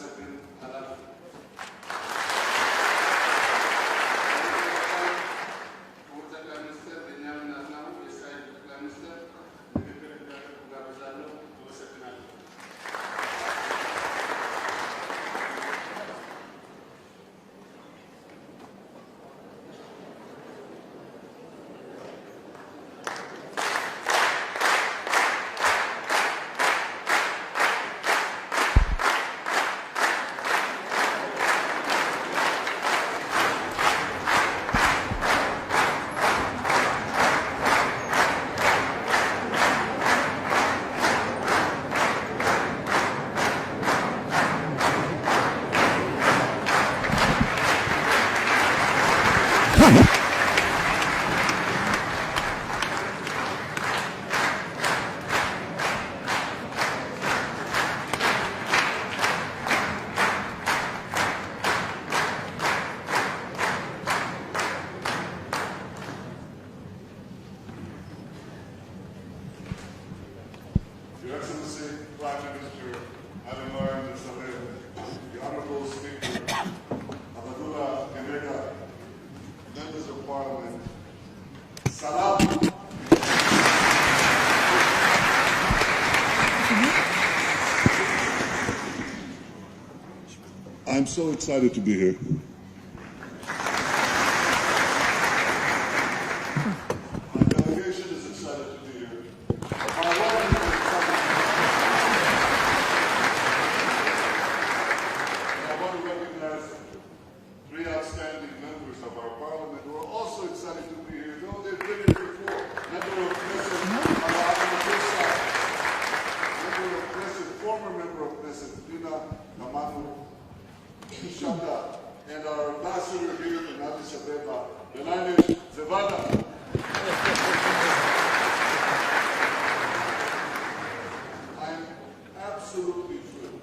להמסכים הללו. כבוד ጠቅላይ ሚኒስትር ቤንያሚን ኔታንያሁ የእስራኤል ጠቅላይ ሚኒስትር ንግግር እንዲያደርጉ ጋብዛለሁ። አመሰግናለሁ። Your Excellency, Prime Minister Ademar Netanyahu, the Honorable Speaker, Abdullah Gemega, members of Parliament, Salam. I'm so excited to be here. My delegation is excited to be here. My wife is excited. I want to recognize three outstanding members of our Parliament who are also excited to be here, though they've been here before. Member of Knesset, former member of Knesset, Dina Namanu Shaka, and our ambassador here in Addis Ababa, Belanish Zevada. I'm absolutely thrilled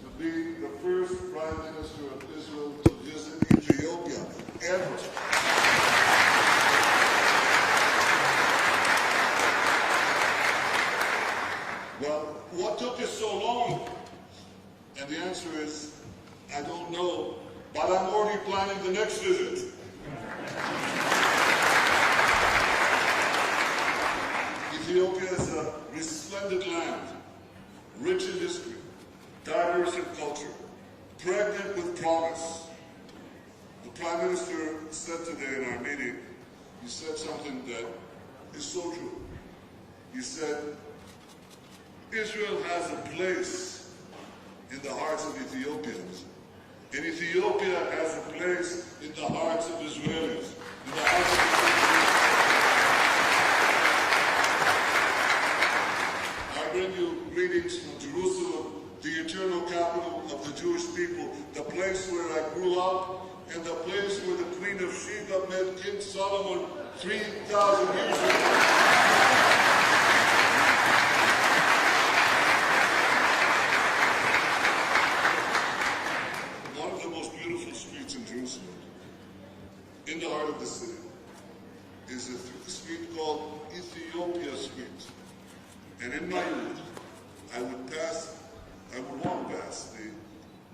to be the first Prime Minister of Israel to visit Ethiopia ever. Well, what took us so long? And the answer is, I don't know, but I'm already planning the next visit. Ethiopia is a resplendent land, rich in history, diverse in culture, pregnant with promise. The Prime Minister said today in our meeting, he said something that is so true. He said, Israel has a place in the hearts of Ethiopians. And Ethiopia has a place in the hearts of Israelis. In the hearts of Israelis. I bring you greetings from Jerusalem, the eternal capital of the Jewish people, the place where I grew up, and the place where the Queen of Sheba met King Solomon 3,000 years ago. In the heart of the city is a street called Ethiopia Street. And in my youth, I would walk past the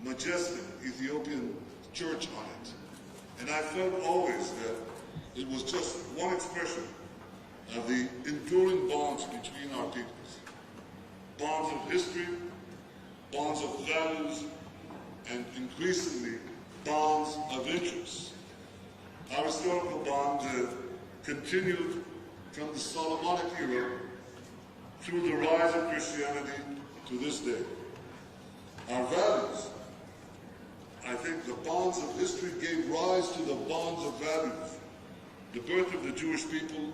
majestic Ethiopian church on it. And I felt always that it was just one expression of the enduring bonds between our peoples. Bonds of history, bonds of values, and increasingly bonds of interest. Our historical bond continued from the Solomonic era through the rise of Christianity to this day. Our values, I think the bonds of history gave rise to the bonds of values. The birth of the Jewish people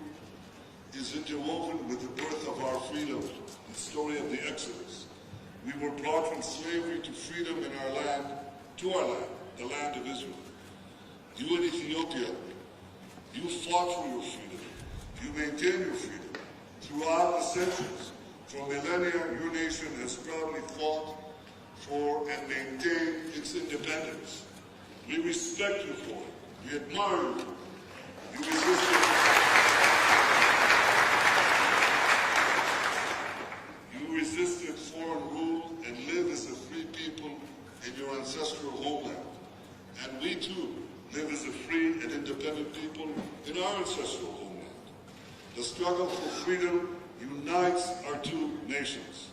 is interwoven with the birth of our freedom, the story of the Exodus. We were brought from slavery to freedom in our land, to our land, the land of Israel. You in Ethiopia, you fought for your freedom. You maintain your freedom. Throughout the centuries, for millennia, your nation has proudly fought for and maintained its independence. We respect you for it. We admire you. You resisted foreign rule and live as a free people ancestral homeland. The struggle for freedom unites our two nations.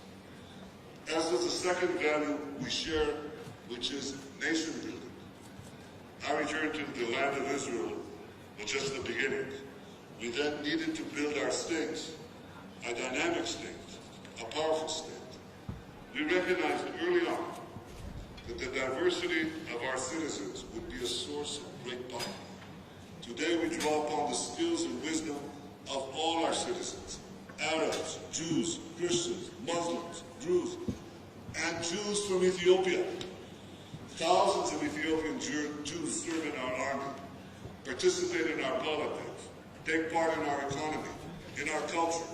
As does the second value we share, which is nation building. I returned to the land of Israel was just the beginning. We then needed to build our state, a dynamic state, a powerful state. We recognized early on that the diversity of our citizens would be a source of great power. Today we draw upon the skills and wisdom of all our citizens, Arabs, Jews, Christians, Muslims, Druze, and Jews from Ethiopia. Thousands of Ethiopian Jews serve in our army, participate in our politics, take part in our economy, in our culture.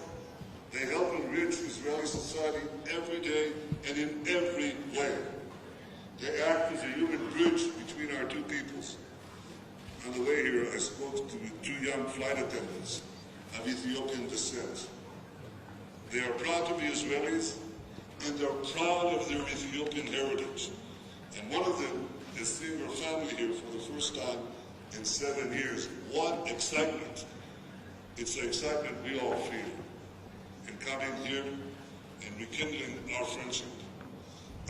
They help enrich Israeli society every day and in every way. They act as a human bridge between our two peoples. On the way here, I spoke to two young flight attendants of Ethiopian descent. They are proud to be Israelis, and they're proud of their Ethiopian heritage. And one of them is seeing her family here for the first time in 7 years. What excitement! It's the excitement we all feel in coming here and rekindling our friendship.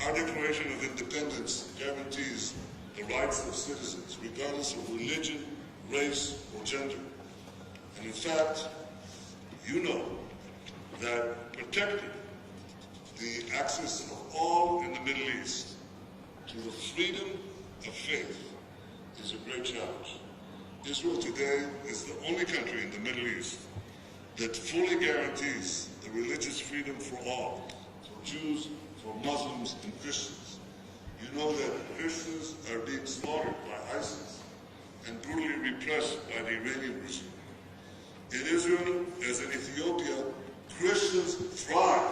Our Declaration of Independence guarantees the rights of citizens, regardless of religion, race, or gender. And in fact, you know that protecting the access of all in the Middle East to the freedom of faith is a great challenge. Israel today is the only country in the Middle East that fully guarantees the religious freedom for all, for Jews, for Muslims, and Christians. You know that Christians are being slaughtered by ISIS and brutally repressed by the Iranian regime. In Israel, as in Ethiopia, Christians thrive,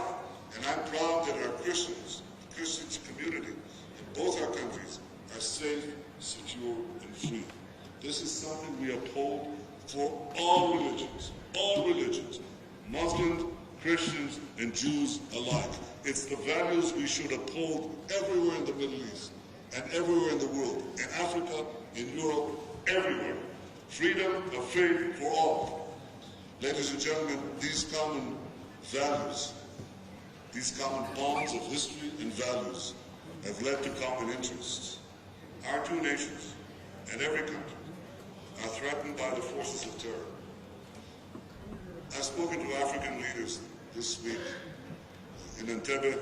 and I'm proud that our Christians, the Christian community in both our countries, are safe, secure, and free. This is something we uphold for all religions, Muslims, Christians, and Jews alike. It's the values we should uphold everywhere in the Middle East and everywhere in the world, in Africa, in Europe, everywhere. Freedom of faith for all. Ladies and gentlemen, these common values, these common bonds of history and values have led to common interests. Our two nations and every country are threatened by the forces of terror. I've spoken to African leaders this week in Entebbe, in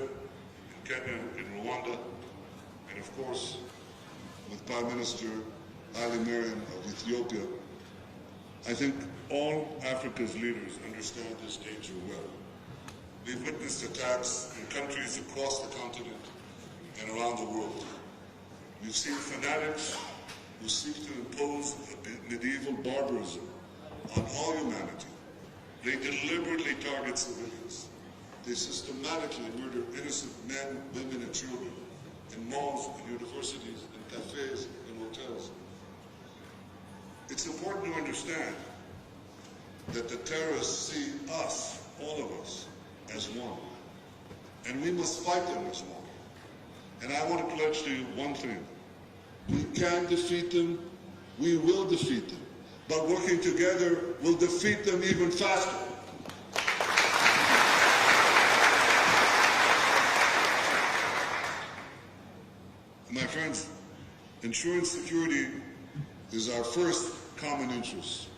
Kenya, in Rwanda, and of course with Prime Minister Haile Mariam of Ethiopia. I think all Africa's leaders understand this danger well. We've witnessed attacks in countries across the continent and around the world. We've seen fanatics who seek to impose medieval barbarism on all humanity. They deliberately target civilians. They systematically murder innocent men, women, and children in malls, in universities, in cafes, in hotels. It's important to understand that the terrorists see us, all of us, as one. And we must fight them as one. And I want to pledge to you one thing. We can defeat them, we will defeat them. But working together will defeat them even faster. My friends, ensuring security is our first common interest,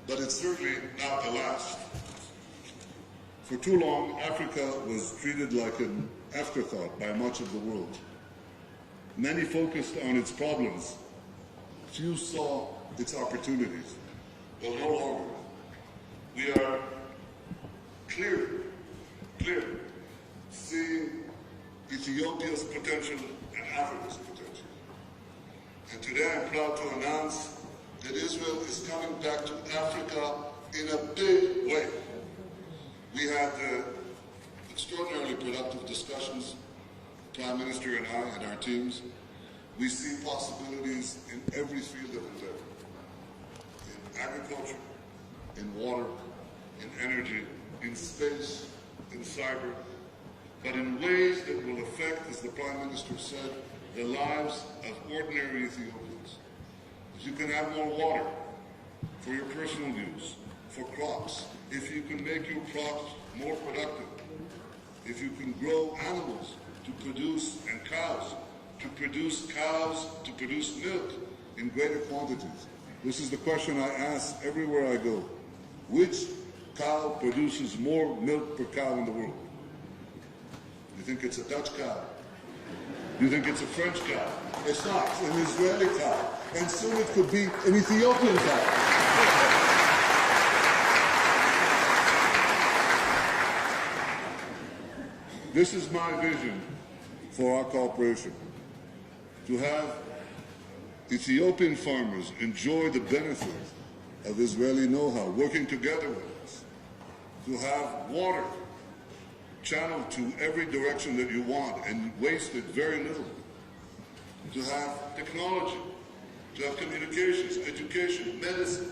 but it's certainly not the last. For too long, Africa was treated like an afterthought by much of the world. Many focused on its problems. Few saw its opportunities. Well, no longer. We are clear, seeing Ethiopia's potential and Africa's potential. And today I'm proud to announce that Israel is coming back to Africa in a big way. We had extraordinarily productive discussions, the Prime Minister and I and our teams. We see possibilities in every field of endeavor. In agriculture, in water, in energy, in space, in cyber, but in ways that will affect, as the Prime Minister said, the lives of ordinary Ethiopians. If you can have more water, for your personal use, for crops, if you can make your crops more productive, if you can grow animals to produce, and cows, to produce milk in greater quantities. This is the question I ask everywhere I go. Which cow produces more milk per cow in the world? You think it's a Dutch cow? You think it's a French cow? It's not. It's an Israeli cow. And soon it could be an Ethiopian cow. This is my vision for our cooperation. To have Ethiopian farmers enjoy the benefit of Israeli know-how, working together with us. To have water channeled to every direction that you want and wasted very little. To have technology, to have communications, education, medicine.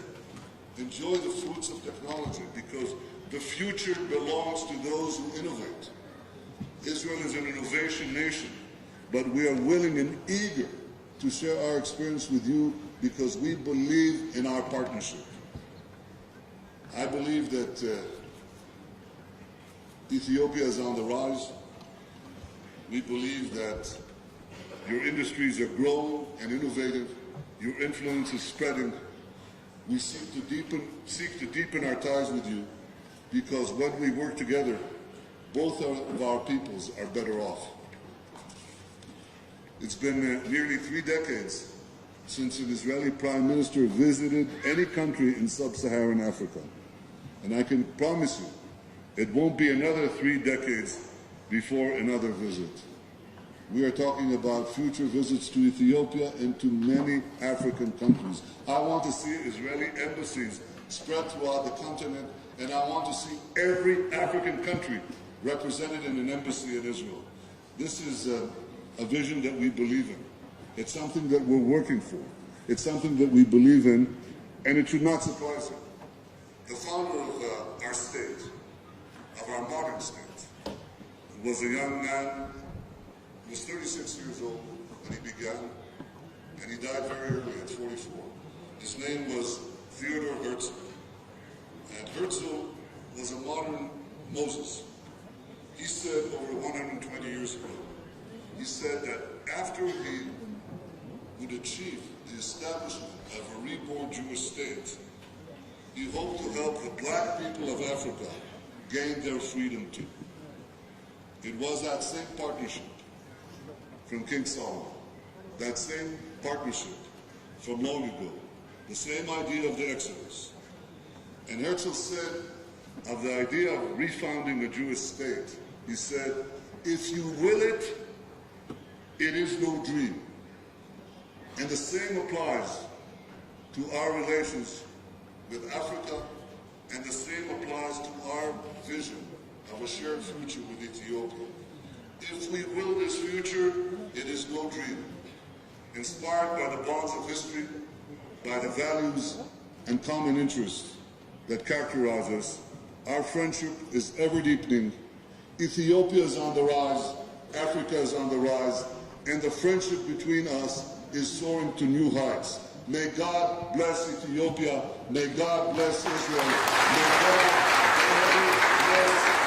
Enjoy the fruits of technology, because the future belongs to those who innovate. Israel is an innovation nation, but we are willing and eager to share our experience with you because we believe in our partnership. I believe that Ethiopia is on the rise. We believe that your industries are growing and innovative. Your influence is spreading. We seek to deepen our ties with you, because when we work together, both of our peoples are better off. It's been nearly 3 decades since an Israeli prime minister visited any country in sub-Saharan Africa. And I can promise you, it won't be another 3 decades before another visit. We are talking about future visits to Ethiopia and to many African countries. I want to see Israeli embassies spread throughout the continent, and I want to see every African country represented in an embassy in Israel. This is a vision that we believe in. It's something that we're working for. It's something that we believe in, and it should not surprise you. The founder of our state, of our modern state, was a young man. He was 36 years old when he began, and he died very early at 44. His name was Theodore Herzl. And Herzl was a modern Moses. He said over 120 years ago, he said that after he would achieve the establishment of a reborn Jewish state, he hoped to help the black people of Africa gain their freedom too. It was that same partnership from King Solomon, that same partnership from long ago, the same idea of the Exodus. And Herzl said of the idea of refounding a Jewish state, he said, if you will it, it is no dream. And the same applies to our relations with Africa, and the same applies to our vision of a shared future with Ethiopia. If we will this future, it is no dream. Inspired by the bonds of history, by the values and common interests that characterize us, our friendship is ever deepening. Ethiopia is on the rise, Africa is on the rise, and the friendship between us is soaring to new heights. May God bless Ethiopia. May God bless Israel. May God bless